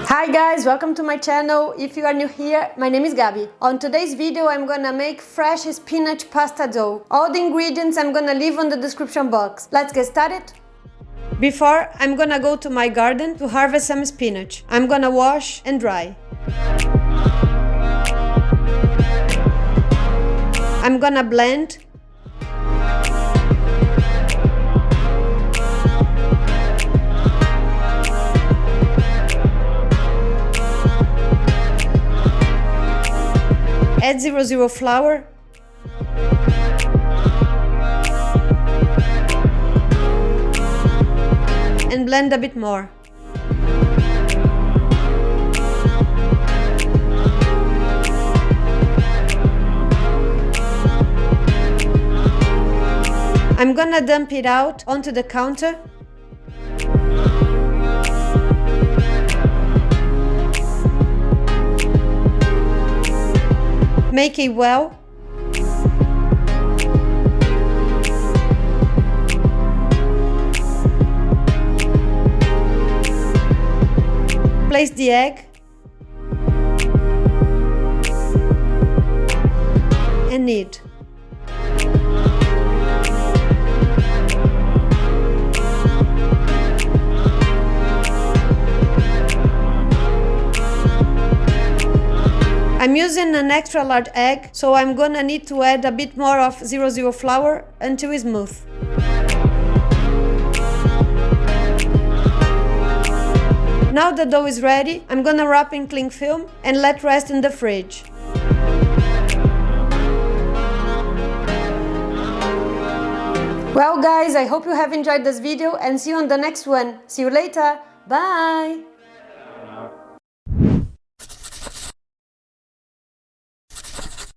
Hi guys, welcome to my channel. If you are new here, my name is Gabi. On today's video, I'm gonna make fresh spinach pasta dough. All the ingredients I'm gonna leave on the description box. Let's get started. Before, I'm gonna go to my garden to harvest some spinach. I'm gonna wash and dry. I'm gonna blend. Add 0,0 flour. And blend a bit more. I'm gonna dump it out onto the counter. Make a well. Place the egg and knead. I'm using an extra large egg, so I'm gonna need to add a bit more of 0,0 flour until it's smooth. Now the dough is ready, I'm gonna wrap in cling film and let rest in the fridge. Well guys, I hope you have enjoyed this video and see you on the next one. See you later, bye!